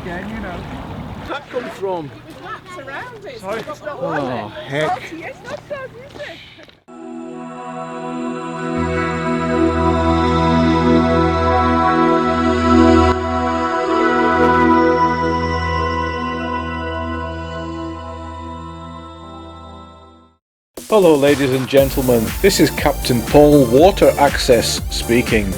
again, you know. Where'd that come from? It was wrapped around it. Sorry. So it's got Oh, water. heck. Salty, it's not salty, is it? Hello ladies and gentlemen, this is Captain Paul Water Access speaking.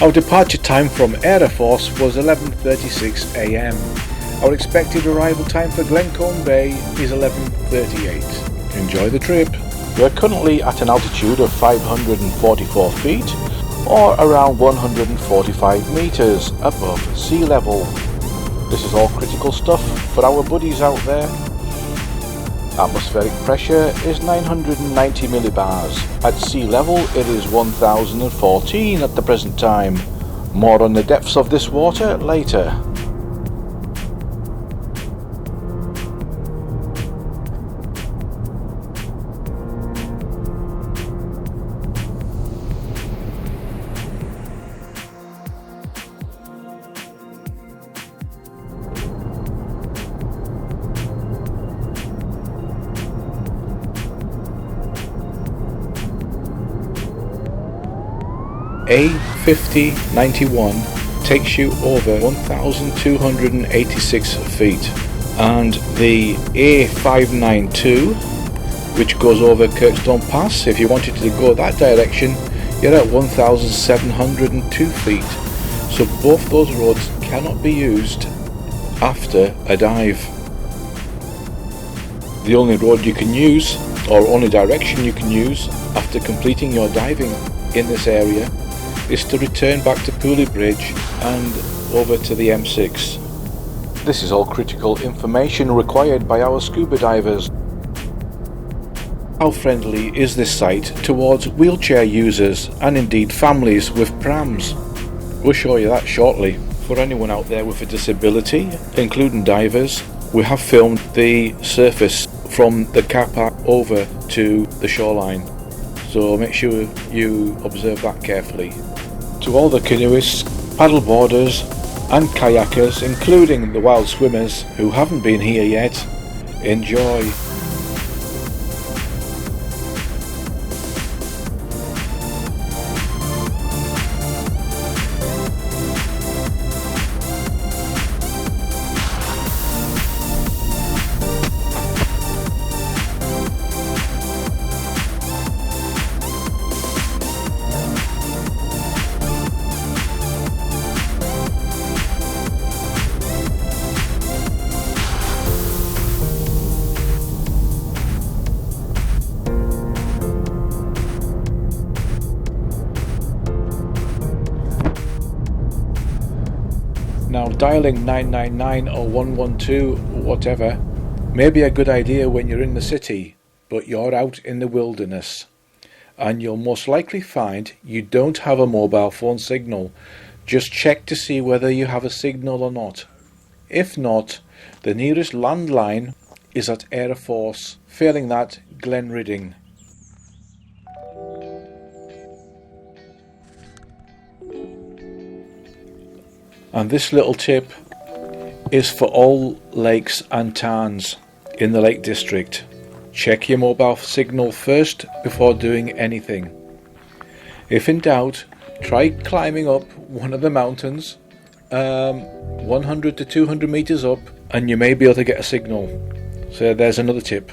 Our departure time from Aira Force was 11:36 AM. Our expected arrival time for Glencoyne Bay is 11:38. Enjoy the trip. We're currently at an altitude of 544 feet or around 145 meters above sea level. This is all critical stuff for our buddies out there. Atmospheric pressure is 990 millibars. At sea level it is 1014 at the present time. More on the depths of this water later. A5091 takes you over 1,286 feet, and the A592, which goes over Kirkstone Pass, if you wanted to go that direction, you're at 1,702 feet. So both those roads cannot be used after a dive. The only road you can use, or only direction you can use after completing your diving in this area, is to return back to Pooley Bridge and over to the M6. This is all critical information required by our scuba divers. How friendly is this site towards wheelchair users and indeed families with prams? We'll show you that shortly. For anyone out there with a disability, including divers, we have filmed the surface from the car park over to the shoreline. So make sure you observe that carefully. To all the canoeists, paddleboarders and kayakers, including the wild swimmers who haven't been here yet, enjoy. Now dialing 999 or 112 or whatever may be a good idea when you're in the city, but you're out in the wilderness and you'll most likely find you don't have a mobile phone signal. Just check to see whether you have a signal or not. If not, the nearest landline is at Aira Force, failing that, Glenridding. And this little tip is for all lakes and tarns in the Lake District. Check your mobile signal first before doing anything. If in doubt, try climbing up one of the mountains, 100 to 200 meters up, and you may be able to get a signal. So there's another tip.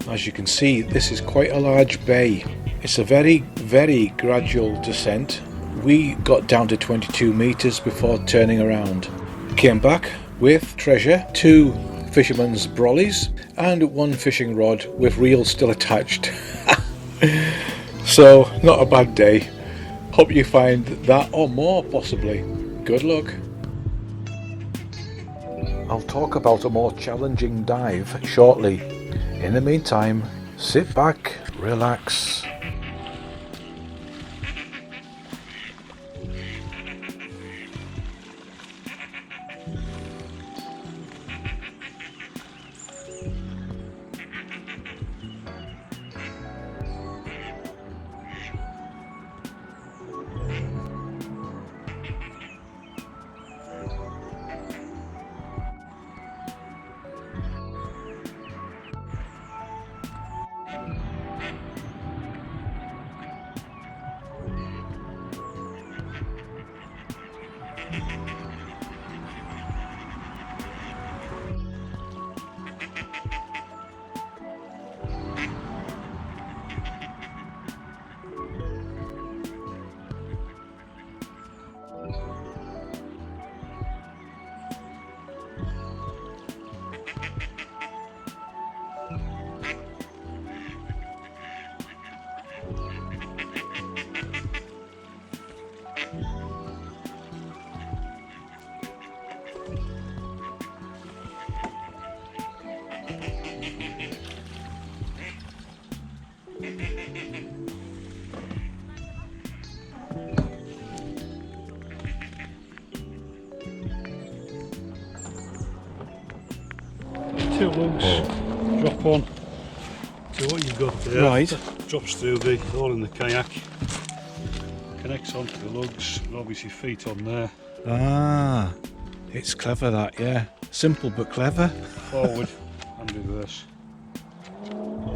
As you can see, this is quite a large bay. It's a very, very gradual descent. We got down to 22 meters before turning around. Came back with treasure, 2 fisherman's brollies and 1 fishing rod with reels still attached. So, not a bad day. Hope you find that or more possibly. Good luck. I'll talk about a more challenging dive shortly. In the meantime, sit back, relax. Two lugs, drop on to what you've got there. Right. That drops through the hole in the kayak, connects onto the lugs, and obviously feet on there. Ah, it's clever that, yeah. Simple but clever. Forward and reverse.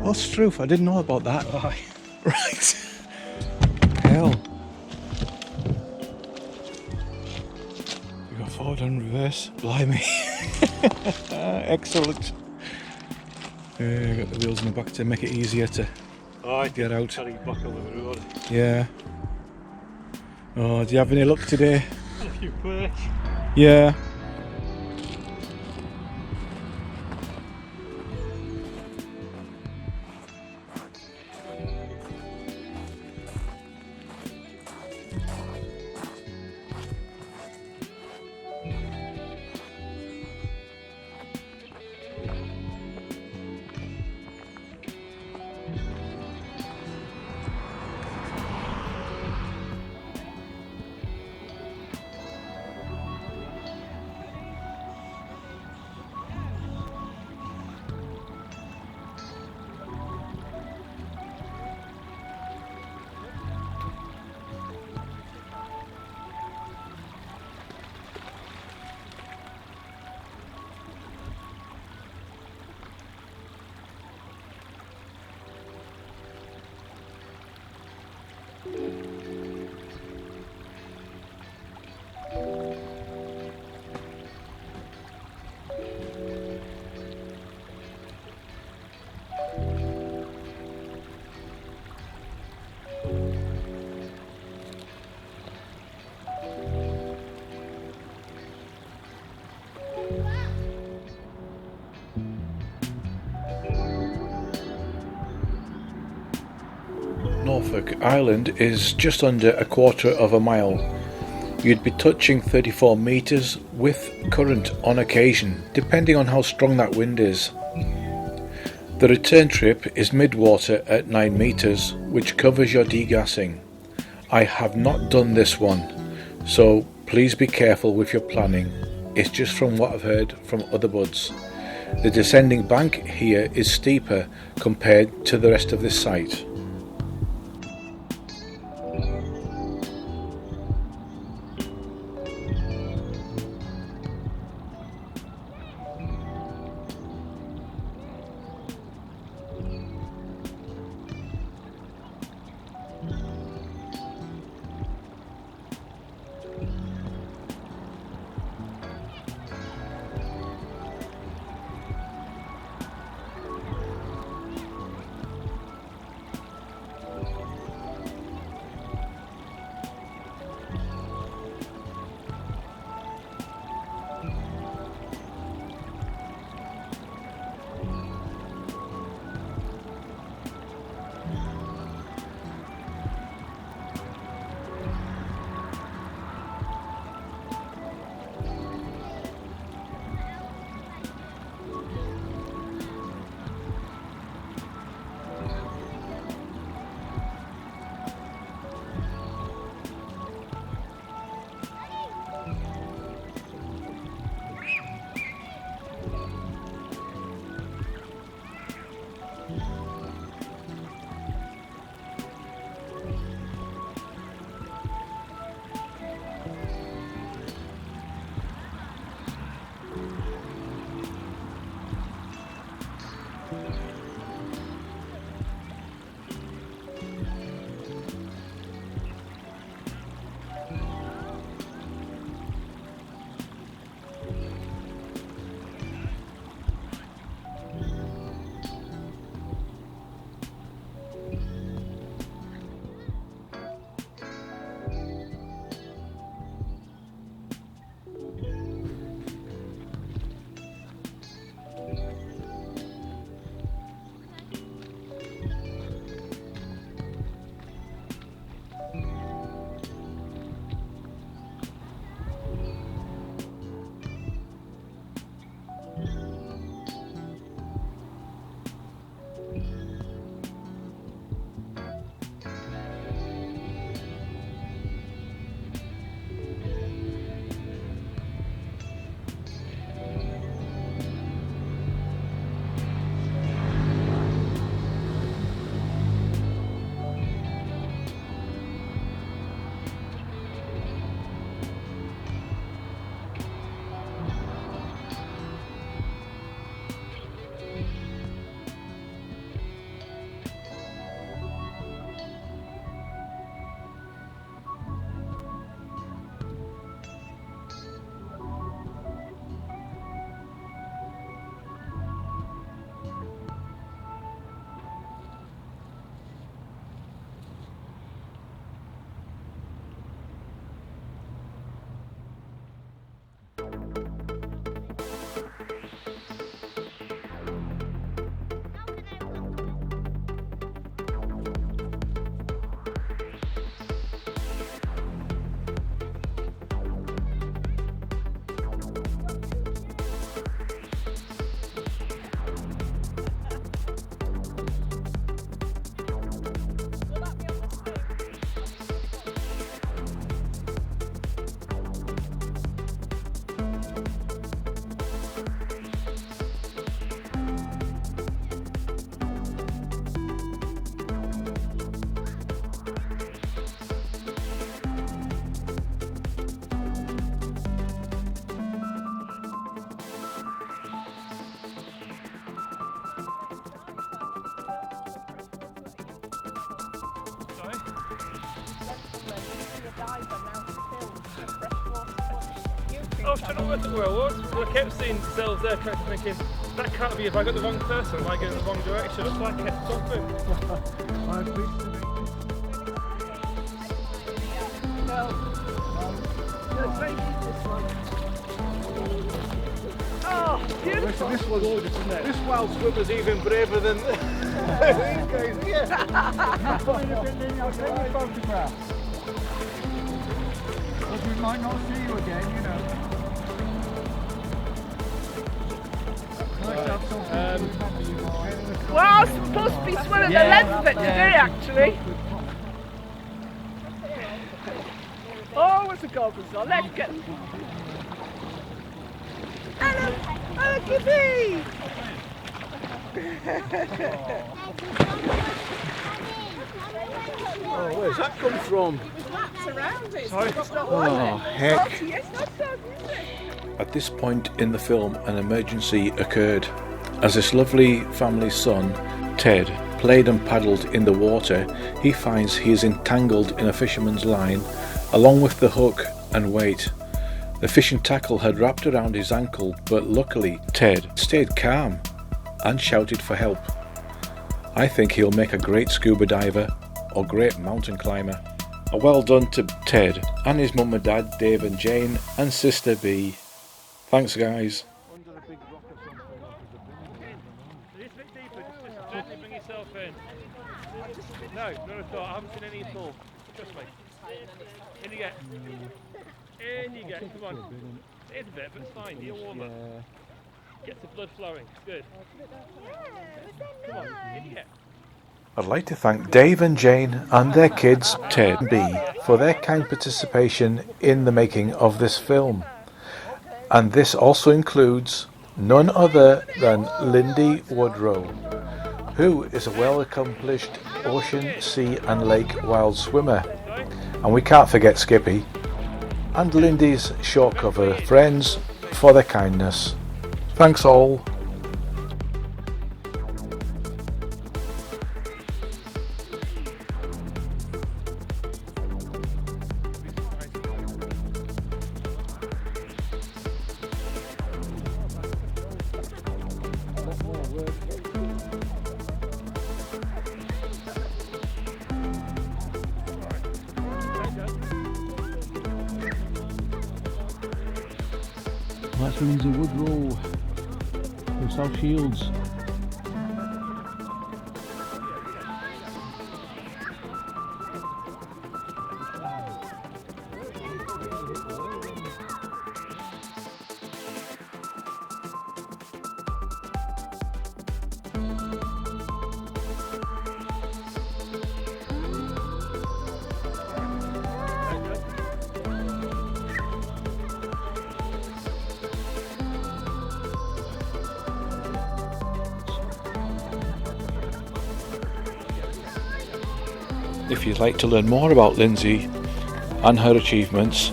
Oh, Struth, I didn't know about that. Aye. Right. Hell. You got forward and reverse. Blimey. Excellent. Got the wheels in the back to make it easier to Aye. get out. Carry it back over the road. Yeah. Oh, do you have any luck today? A few quirks. Yeah. Norfolk Island is just under a quarter of a mile. You'd be touching 34 metres with current on occasion, depending on how strong that wind is. The return trip is mid-water at 9 metres, which covers your degassing. I have not done this one, so please be careful with your planning. It's just from what I've heard from other buds. The descending bank here is steeper compared to the rest of this site. I was trying to work out where I was, but I kept seeing cells there, kept thinking, that can't be, if I got the wrong person, am I going in the wrong direction? That's why I kept stopping. Oh, beautiful. This was gorgeous, isn't it? This wild swimmer's even braver than these guys here. Photograph. But we might not see you again, you know. Nice to have something to remember you by. Well, I was supposed to be swimming the length of it today, actually. Oh, what's the goggles on? Let's get. Hello, Kitty! Oh, where's that come from? Wraps around it. Sorry? It's not Oh, heck. salty. It's not salty, is it? At this point in the film, an emergency occurred. As this lovely family's son, Ted, played and paddled in the water, he finds he is entangled in a fisherman's line, along with the hook and weight. The fishing tackle had wrapped around his ankle, but luckily Ted stayed calm and shouted for help. I think he'll make a great scuba diver or great mountain climber. A well done to Ted and his mum and dad, Dave and Jane, and sister B. Thanks guys. Under a big rock or something. It's a bit deeper, just gently bring yourself in. No, not at all. I haven't seen any at all. Trust me. In you get. In you get. Come on. It is a bit, but it's fine. You're warmer. Get the blood flowing. Good. Come on. In you get. I'd like to thank Dave and Jane and their kids, Ted and B, for their kind participation in the making of this film. And this also includes none other than Lindy Woodrow, who is a well-accomplished ocean, sea and lake wild swimmer. And we can't forget Skippy. And Lindy's short cover friends for their kindness. Thanks all. That's Lindsay Woodrow from South Shields. If you'd like to learn more about Lindsay and her achievements,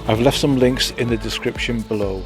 I've left some links in the description below.